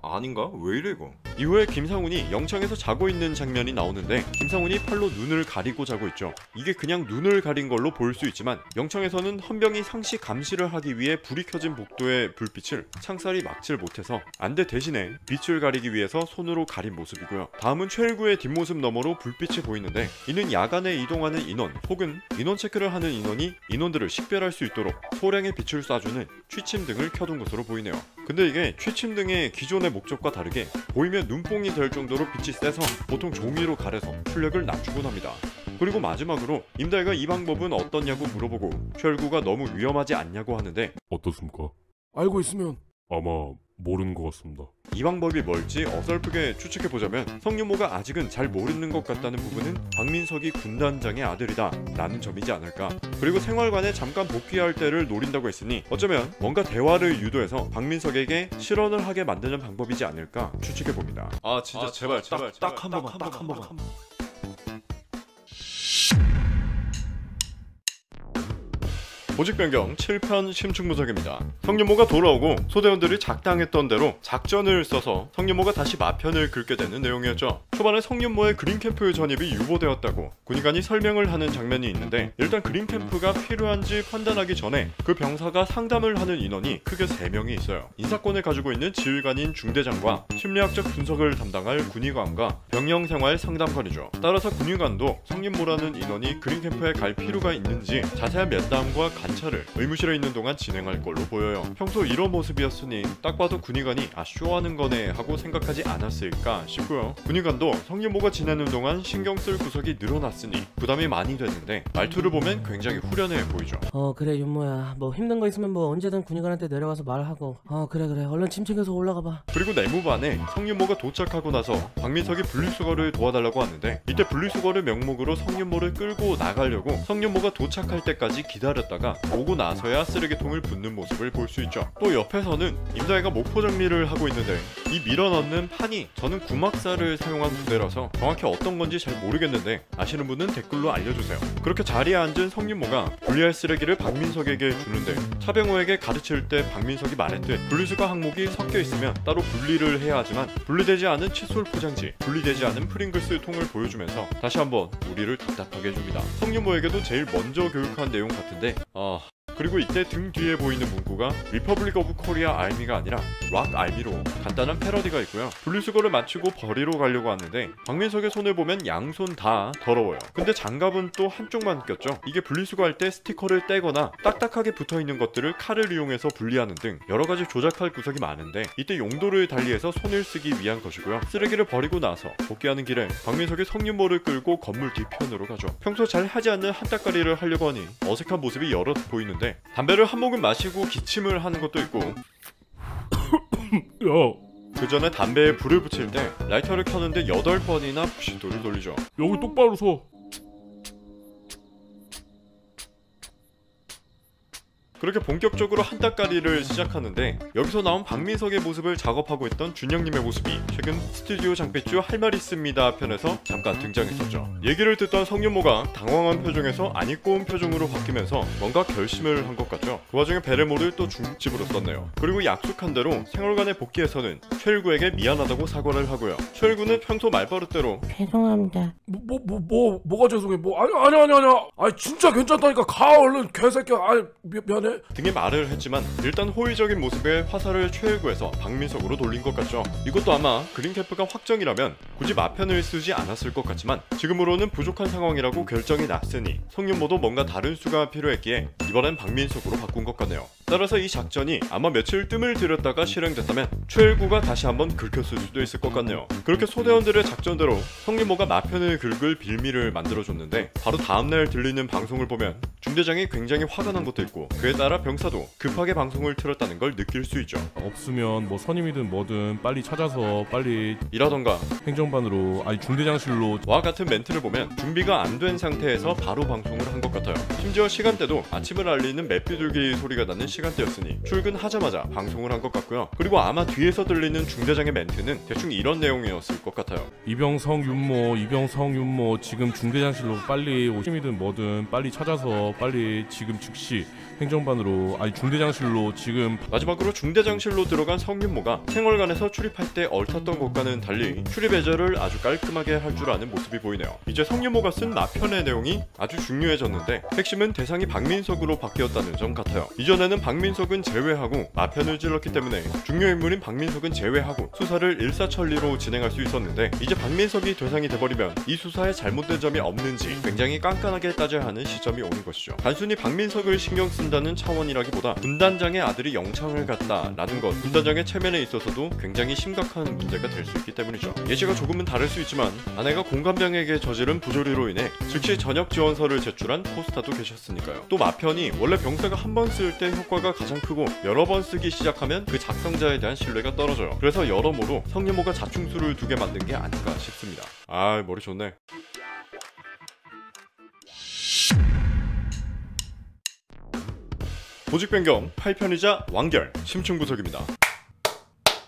아닌가? 왜 이래 이거? 이후에 김상훈이 영창에서 자고 있는 장면이 나오는데 김상훈이 팔로 눈을 가리고 자고 있죠. 이게 그냥 눈을 가린 걸로 보일 수 있지만 영창에서는 헌병이 상시 감시를 하기 위해 불이 켜진 복도의 불빛을 창살이 막질 못해서 안대 대신에 빛을 가리기 위해서 손으로 가린 모습이고요. 다음은 최일구의 뒷모습 너머로 불빛이 보이는데 이는 야간에 이동하는 인원 혹은 인원 체크를 하는 인원이 인원들을 식별할 수 있도록 소량의 빛을 쏴주는 취침 등을 켜둔 것으로 보이네요. 근데 이게 취침 등의 기존의 목적과 다르게 보이면 눈뽕이 될 정도로 빛이 세서 보통 종이로 가려서 출력을 낮추곤 합니다. 그리고 마지막으로 임다희가 이 방법은 어떻냐고 물어보고 최일구가 너무 위험하지 않냐고 하는데 어떻습니까? 알고 있으면 아마 모르는 것 같습니다. 이 방법이 뭘지 어설프게 추측해보자면 성윤모가 아직은 잘 모르는 것 같다는 부분은 박민석이 군단장의 아들이다 라는 점이지 않을까. 그리고 생활관에 잠깐 복귀할 때를 노린다고 했으니 어쩌면 뭔가 대화를 유도해서 박민석에게 실언을 하게 만드는 방법이지 않을까 추측해봅니다. 진짜 제발 딱 한 번만. 보직 변경 7편 심층분석입니다. 성윤모가 돌아오고 소대원들이 작당했던 대로 작전을 써서 성윤모가 다시 마편을 긁게 되는 내용이었죠. 초반에 성윤모의 그린캠프 전입이 유보되었다고 군의관이 설명을 하는 장면이 있는데, 일단 그린캠프가 필요한지 판단하기 전에 그 병사가 상담을 하는 인원이 크게 3명이 있어요. 인사권을 가지고 있는 지휘관인 중대장과 심리학적 분석을 담당할 군의관과 병영생활 상담관이죠. 따라서 군의관도 성윤모라는 인원이 그린캠프에 갈 필요가 있는지 자세한 면담과 관찰을 의무실에 있는 동안 진행할 걸로 보여요. 평소 이런 모습이었으니 딱 봐도 군의관이 쇼하는 거네 하고 생각하지 않았을까 싶고요. 군의관도 성윤모가 지내는 동안 신경 쓸 구석이 늘어났으니 부담이 많이 됐는데 말투를 보면 굉장히 후련해 보이죠. 그래 윤모야, 뭐 힘든 거 있으면 뭐 언제든 군의관한테 내려가서 말하고 그래 얼른 짐 챙겨서 올라가봐. 그리고 내무반에 성윤모가 도착하고 나서 박민석이 분리수거를 도와달라고 하는데, 이때 분리수거를 명목으로 성윤모를 끌고 나가려고 성윤모가 도착할 때까지 기다렸다가 오고 나서야 쓰레기통을 붓는 모습을 볼 수 있죠. 또 옆에서는 임다희가 목포 정리를 하고 있는데 이 밀어넣는 판이 저는 구막사를 사용한 부대라서 정확히 어떤 건지 잘 모르겠는데 아시는 분은 댓글로 알려주세요. 그렇게 자리에 앉은 성윤모가 분리할 쓰레기를 박민석에게 주는데, 차병호에게 가르칠 때 박민석이 말했듯 분리수거 항목이 섞여 있으면 따로 분리를 해야 하지만 분리되지 않은 칫솔 포장지, 분리되지 않은 프링글스 통을 보여주면서 다시 한번 우리를 답답하게 해줍니다. 성윤모에게도 제일 먼저 교육한 내용 같은데 그리고 이때 등 뒤에 보이는 문구가 리퍼블릭 오브 코리아 알미가 아니라 락 알미로 간단한 패러디가 있고요. 분리수거를 마치고 버리러 가려고 하는데 박민석의 손을 보면 양손 다 더러워요. 근데 장갑은 또 한쪽만 꼈죠. 이게 분리수거할 때 스티커를 떼거나 딱딱하게 붙어있는 것들을 칼을 이용해서 분리하는 등 여러가지 조작할 구석이 많은데 이때 용도를 달리해서 손을 쓰기 위한 것이고요. 쓰레기를 버리고 나서 복귀하는 길에 박민석이 성윤모를 끌고 건물 뒤편으로 가죠. 평소 잘 하지 않는 한따까리를 하려고 하니 어색한 모습이 여럿 보이는데 담배를 한 모금 마시고 기침을 하는 것도 있고 야, 그 전에 담배에 불을 붙일 때 라이터를 켜는데 8번이나 부싯돌을 돌리죠. 여기 똑바로 서. 그렇게 본격적으로 한따까리를 시작하는데 여기서 나온 박민석의 모습을 작업하고 있던 준영님의 모습이 최근 스튜디오 장배쭈 할 말 있습니다 편에서 잠깐 등장했었죠. 얘기를 듣던 성윤모가 당황한 표정에서 안 입고 온 표정으로 바뀌면서 뭔가 결심을 한 것 같죠. 그 와중에 베레모를 또 중집으로 썼네요. 그리고 약속한 대로 생활관에 복귀해서는 최일구에게 미안하다고 사과를 하고요. 최일구는 평소 말버릇대로 죄송합니다. 뭐가 죄송해? 아니야. 아니 진짜 괜찮다니까. 가 얼른 개새끼야. 아니 미안해. 등의 말을 했지만 일단 호의적인 모습에 화살을 최일구에서 박민석으로 돌린 것 같죠. 이것도 아마 그린캠프가 확정이라면 굳이 마편을 쓰지 않았을 것 같지만 지금으로는 부족한 상황이라고 결정이 났으니 성윤모도 뭔가 다른 수가 필요했기에 이번엔 박민석으로 바꾼 것 같네요. 따라서 이 작전이 아마 며칠 뜸을 들였다가 실행됐다면 최일구가 다시 한번 긁혔을 수도 있을 것 같네요. 그렇게 소대원들의 작전대로 성윤모가 마편을 긁을 빌미를 만들어줬는데 바로 다음날 들리는 방송을 보면 중대장이 굉장히 화가 난 것도 있고 그에 따라 병사도 급하게 방송을 틀었다는 걸 느낄 수 있죠. 없으면 뭐 선임이든 뭐든 빨리 찾아서 빨리 이라던가 행정반으로 아니 중대장실로. 와 같은 멘트를 보면 준비가 안 된 상태에서 바로 방송을 한 것 같아요. 심지어 시간대도 아침을 알리는 맷비둘기 소리가 나는 시간대였으니 출근하자마자 방송을 한 것 같고요. 그리고 아마 뒤에서 들리는 중대장의 멘트는 대충 이런 내용이었을 것 같아요. 이병성 윤모 지금 중대장실로 빨리 오심이든 뭐든 빨리 찾아서 빨리 지금 즉시 행정반으로 아니 중대장실로 지금. 마지막으로 중대장실로 들어간 성윤모가 생활관에서 출입할 때 얽혔던 것과는 달리 출입 예절을 아주 깔끔하게 할 줄 아는 모습이 보이네요. 이제 성윤모가 쓴 마편의 내용이 아주 중요해졌는데 핵심은 대상이 박민석으로 바뀌었다는 점 같아요. 이전에는 박민석은 제외하고 마편을 찔렀기 때문에 중요 인물인 박민석은 제외하고 수사를 일사천리로 진행할 수 있었는데 이제 박민석이 대상이 돼버리면 이 수사에 잘못된 점이 없는지 굉장히 깐깐하게 따져야 하는 시점이 오는 것이죠. 단순히 박민석을 신경 쓴다는 차원이라기보다 군단장의 아들이 영창을 갔다라는 것, 군단장의 체면에 있어서도 굉장히 심각한 문제가 될 수 있기 때문이죠. 예시가 조금은 다를 수 있지만 아내가 공감병에게 저지른 부조리로 인해 즉시 전역 지원서를 제출한 포스터도 계셨으니까요. 또 마편이 원래 병사가 한 번 쓸 때 효과가 가장 크고 여러 번 쓰기 시작하면 그 작성자에 대한 신뢰가 떨어져요. 그래서 여러모로 성윤모가 자충수를 두게 만든 게 아닐까 싶습니다. 아, 머리 좋네. 보직 변경 8편이자 완결 심층 분석입니다.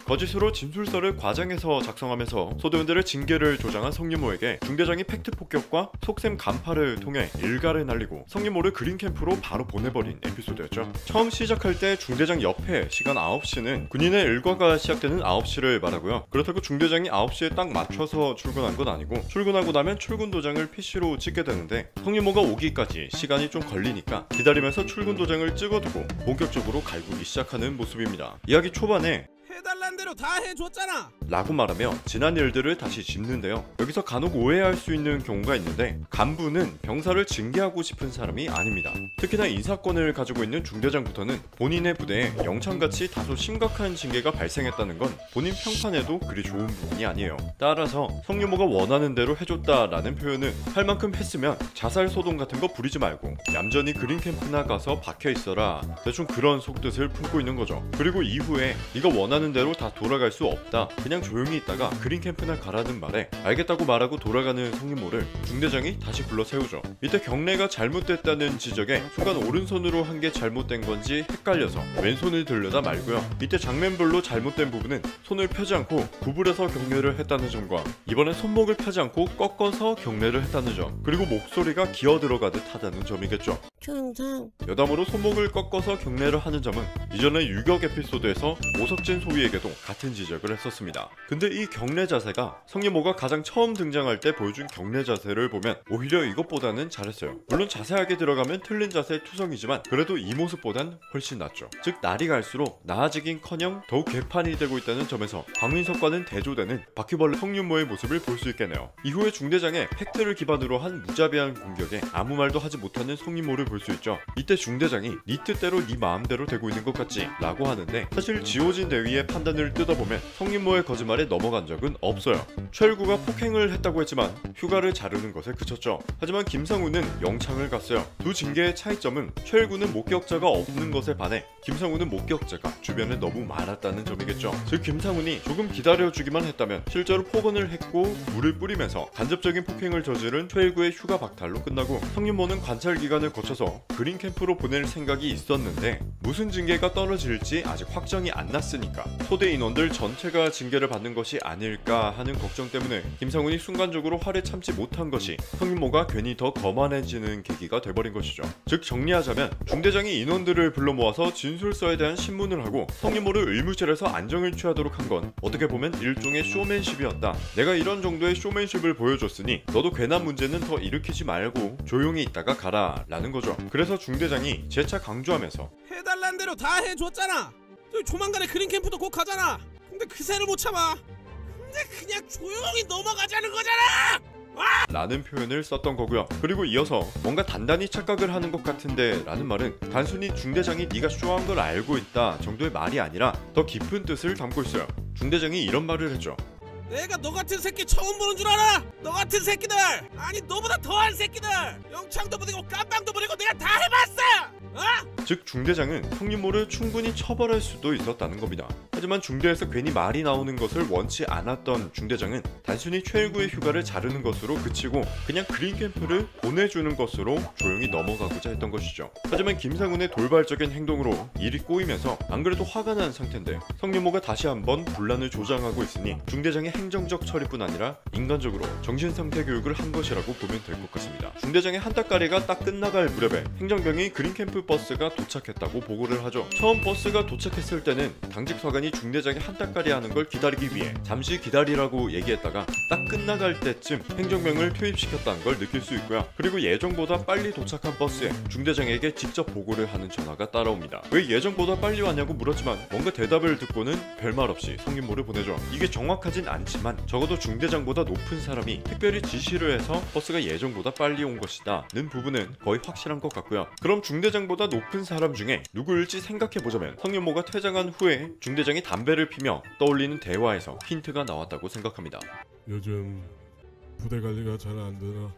거짓으로 진술서를 과장해서 작성하면서 소대원들의 징계를 조장한 성윤모에게 중대장이 팩트 폭격과 속셈 간파를 통해 일가를 날리고 성윤모를 그린캠프로 바로 보내버린 에피소드였죠. 처음 시작할 때 중대장 옆에 시간 9시는 군인의 일과가 시작되는 9시를 말하고요. 그렇다고 중대장이 9시에 딱 맞춰서 출근한 건 아니고 출근하고 나면 출근 도장을 PC로 찍게 되는데 성윤모가 오기까지 시간이 좀 걸리니까 기다리면서 출근 도장을 찍어두고 본격적으로 갈구기 시작하는 모습입니다. 이야기 초반에 해달란 대로 다 해줬잖아 라고 말하며 지난 일들을 다시 짚는데요. 여기서 간혹 오해할 수 있는 경우가 있는데 간부는 병사를 징계하고 싶은 사람이 아닙니다. 특히나 이 사건을 가지고 있는 중대장부터는 본인의 부대에 영창같이 다소 심각한 징계가 발생했다는 건 본인 평판에도 그리 좋은 부분이 아니에요. 따라서 성윤모가 원하는 대로 해줬다라는 표현은 할 만큼 했으면 자살 소동 같은 거 부리지 말고 얌전히 그린캠프나 가서 박혀있어라, 대충 그런 속뜻을 품고 있는 거죠. 그리고 이후에 네가 원하는 대로 다 돌아갈 수 없다, 그냥 조용히 있다가 그린캠프나 가라는 말에 알겠다고 말하고 돌아가는 성윤모를 중대장이 다시 불러 세우죠. 이때 경례가 잘못됐다는 지적에 순간 오른손으로 한 게 잘못된 건지 헷갈려서 왼손을 들려다 말고요. 이때 장면별로 잘못된 부분은 손을 펴지 않고 구부려서 경례를 했다는 점과 이번엔 손목을 펴지 않고 꺾어서 경례를 했다는 점, 그리고 목소리가 기어 들어가듯 하다는 점이겠죠. 충성. 여담으로 손목을 꺾어서 경례를 하는 점은 이전의 유격 에피소드에서 오석진 소위에게도 같은 지적을 했었습니다. 근데 이 경례 자세가 성윤모가 가장 처음 등장할 때 보여준 경례 자세를 보면 오히려 이것보다는 잘했어요. 물론 자세하게 들어가면 틀린 자세의 투성이지만 그래도 이 모습보단 훨씬 낫죠. 즉 날이 갈수록 나아지긴커녕 더욱 개판이 되고 있다는 점에서 강민석과는 대조되는 바퀴벌레 성윤모의 모습을 볼 수 있겠네요. 이후에 중대장의 팩트를 기반으로 한 무자비한 공격에 아무 말도 하지 못하는 성윤모를 볼 수 있죠. 이때 중대장이 네 뜻대로 네 마음대로 되고 있는 것 같지? 라고 하는데 사실 지오진 대위의 판단을 뜯어보면 성윤모의 거짓말에 넘어간 적은 없어요. 최일구가 폭행을 했다고 했지만 휴가를 자르는 것에 그쳤죠. 하지만 김상우는 영창을 갔어요. 두 징계의 차이점은 최일구는 목격자가 없는 것에 반해 김상우는 목격자가 주변에 너무 많았다는 점이겠죠. 즉 김상훈이 조금 기다려주기만 했다면 실제로 폭언을 했고 물을 뿌리면서 간접적인 폭행을 저지른 최일구의 휴가 박탈로 끝나고 성윤모는 관찰 기간을 거쳐서 그린 캠프로 보낼 생각이 있었는데 무슨 징계가 떨어질지 아직 확정이 안 났으니까 소대 인원들 전체가 징계를 받는 것이 아닐까 하는 걱정 때문에 김상훈이 순간적으로 화를 참지 못한 것이 성윤모가 괜히 더 거만해지는 계기가 돼버린 것이죠. 즉 정리하자면 중대장이 인원들을 불러 모아서 진술서에 대한 신문을 하고 성윤모를 의무실에서 안정을 취하도록 한 건 어떻게 보면 일종의 쇼맨십이었다. 내가 이런 정도의 쇼맨십을 보여줬으니 너도 괜한 문제는 더 일으키지 말고 조용히 있다가 가라 라는 거죠. 그래서 중대장이 재차 강조하면서 해달란 대로 다 해줬잖아. 조만간에 그린 캠프도 꼭 가잖아. 근데 그새를 못 참아. 근데 그냥 조용히 넘어가자는 거잖아. 라는 표현을 썼던 거고요. 그리고 이어서 뭔가 단단히 착각을 하는 것 같은데 라는 말은 단순히 중대장이 네가 쇼한 걸 알고 있다 정도의 말이 아니라 더 깊은 뜻을 담고 있어요. 중대장이 이런 말을 했죠. 내가 너 같은 새끼 처음 보는 줄 알아? 너 같은 새끼들, 아니 너보다 더한 새끼들, 영창도 부리고 깜빵도 부리고 내가 다 해봤어. 즉 중대장은 성윤모를 충분히 처벌할 수도 있었다는 겁니다. 하지만 중대에서 괜히 말이 나오는 것을 원치 않았던 중대장은 단순히 최일구의 휴가를 자르는 것으로 그치고 그냥 그린 캠프를 보내주는 것으로 조용히 넘어가고자 했던 것이죠. 하지만 김상훈의 돌발적인 행동으로 일이 꼬이면서 안 그래도 화가 난 상태인데 성윤모가 다시 한번 분란을 조장하고 있으니 중대장의 행정적 처리뿐 아니라 인간적으로 정신상태 교육을 한 것이라고 보면 될 것 같습니다. 중대장의 한 달까리가 딱 끝나갈 무렵에 행정병이 그린 캠프 버스가 도착했다고 보고를 하죠. 처음 버스가 도착했을 때는 당직 서관이 중대장이 한 달까리 하는 걸 기다리기 위해 잠시 기다리라고 얘기했다가 딱 끝나갈 때쯤 행정병을 투입시켰다는 걸 느낄 수 있고요. 그리고 예정보다 빨리 도착한 버스에 중대장에게 직접 보고를 하는 전화가 따라옵니다. 왜 예정보다 빨리 왔냐고 물었지만 뭔가 대답을 듣고는 별말 없이 성윤모를 보내죠. 이게 정확하진 않지만 적어도 중대장보다 높은 사람이 특별히 지시를 해서 버스가 예정보다 빨리 온 것이다 는 부분은 거의 확실한 것 같고요. 그럼 중대장보다 높은 사람 중에 누구일지 생각해보자면 성윤모가 퇴장한 후에 중대장이 담배를 피며 떠올리는 대화에서 힌트가 나왔다고 생각합니다. 요즘 부대 관리가 잘 안 되나?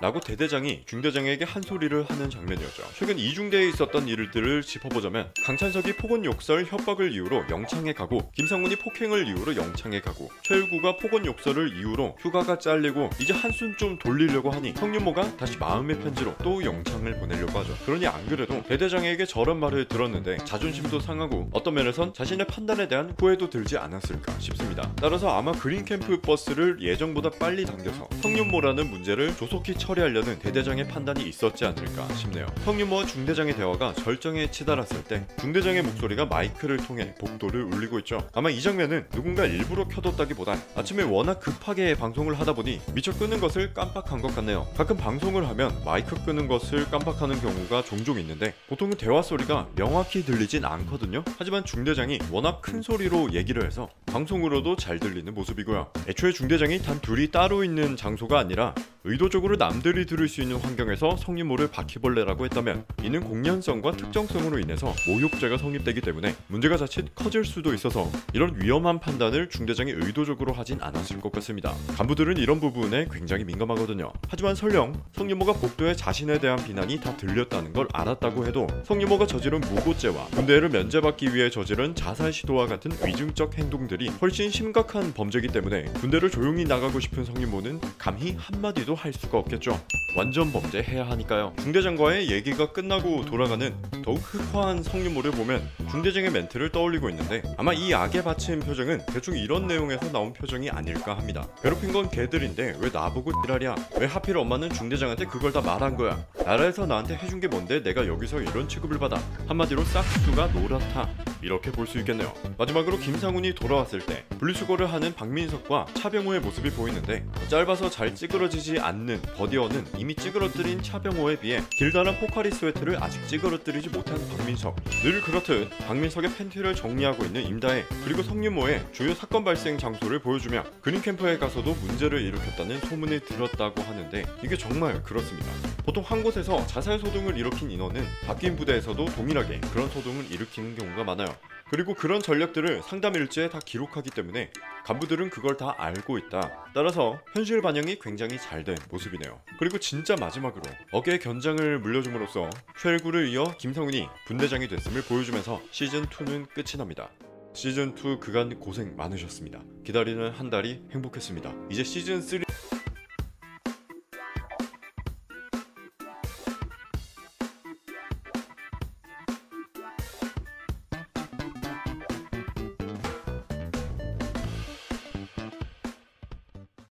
라고 대대장이 중대장에게 한 소리를 하는 장면이었죠. 최근 이중대에 있었던 일들을 짚어보자면 강찬석이 폭언 욕설 협박을 이유로 영창에 가고 김상훈이 폭행을 이유로 영창에 가고 최일구가 폭언 욕설을 이유로 휴가가 잘리고 이제 한숨 좀 돌리려고 하니 성윤모가 다시 마음의 편지로 또 영창을 보내려고 하죠. 그러니 안 그래도 대대장에게 저런 말을 들었는데 자존심도 상하고 어떤 면에선 자신의 판단에 대한 후회도 들지 않았을까 싶습니다. 따라서 아마 그린캠프 버스를 예정보다 빨리 당겨서 성윤모라는 문제를 조속히 처리하려는 대대장의 판단이 있었지 않을까 싶네요. 성윤모와 중대장의 대화가 절정에 치달았을 때 중대장의 목소리가 마이크를 통해 복도를 울리고 있죠. 아마 이 장면은 누군가 일부러 켜뒀다기보단 아침에 워낙 급하게 방송을 하다 보니 미처 끄는 것을 깜빡한 것 같네요. 가끔 방송을 하면 마이크 끄는 것을 깜빡하는 경우가 종종 있는데 보통은 대화 소리가 명확히 들리진 않거든요. 하지만 중대장이 워낙 큰 소리로 얘기를 해서 방송으로도 잘 들리는 모습이고요. 애초에 중대장이 단 둘이 따로 있는 장소가 아니라 의도적으로 남들이 들을 수 있는 환경에서 성윤모를 바퀴벌레라고 했다면 이는 공연성과 특정성으로 인해서 모욕죄가 성립되기 때문에 문제가 자칫 커질 수도 있어서 이런 위험한 판단을 중대장이 의도적으로 하진 않았을 것 같습니다. 간부들은 이런 부분에 굉장히 민감하거든요. 하지만 설령 성윤모가 복도에 자신에 대한 비난이 다 들렸다는 걸 알았다고 해도 성윤모가 저지른 무고죄와 군대를 면제받기 위해 저지른 자살 시도와 같은 위증적 행동들이 훨씬 심각한 범죄이기 때문에 군대를 조용히 나가고 싶은 성윤모는 감히 한마디도 할 수가 없겠죠. 완전 범죄해야 하니까요. 중대장과의 얘기가 끝나고 돌아가는 더욱 흑화한 성윤모를 보면 중대장의 멘트를 떠올리고 있는데 아마 이 악에 바친 표정은 대충 이런 내용에서 나온 표정이 아닐까 합니다. 괴롭힌 건 걔들인데 왜 나보고 지랄이야? 왜 하필 엄마는 중대장한테 그걸 다 말한 거야? 나라에서 나한테 해준 게 뭔데 내가 여기서 이런 취급을 받아? 한마디로 싹수가 노랗다. 이렇게 볼 수 있겠네요. 마지막으로 김상훈이 돌아왔을 때 분리수거를 하는 박민석과 차병호의 모습이 보이는데 짧아서 잘 찌그러지지 않는 버디어는 이미 찌그러뜨린 차병호에 비해 길다란 포카리 스웨트를 아직 찌그러뜨리지 못한 박민석. 늘 그렇듯 박민석의 팬티를 정리하고 있는 임다혜, 그리고 성윤모의 주요 사건 발생 장소를 보여주며 그린캠프에 가서도 문제를 일으켰다는 소문이 들었다고 하는데 이게 정말 그렇습니다. 보통 한 곳에서 자살 소동을 일으킨 인원은 바뀐 부대에서도 동일하게 그런 소동을 일으키는 경우가 많아요. 그리고 그런 전력들을 상담 일지에 다 기록하기 때문에 간부들은 그걸 다 알고 있다. 따라서 현실 반영이 굉장히 잘 된 모습이네요. 그리고 진짜 마지막으로 어깨에 견장을 물려줌으로써 최일구를 이어 김성훈이 분대장이 됐음을 보여주면서 시즌2는 끝이 납니다. 시즌2 그간 고생 많으셨습니다. 기다리는 한 달이 행복했습니다. 이제 시즌3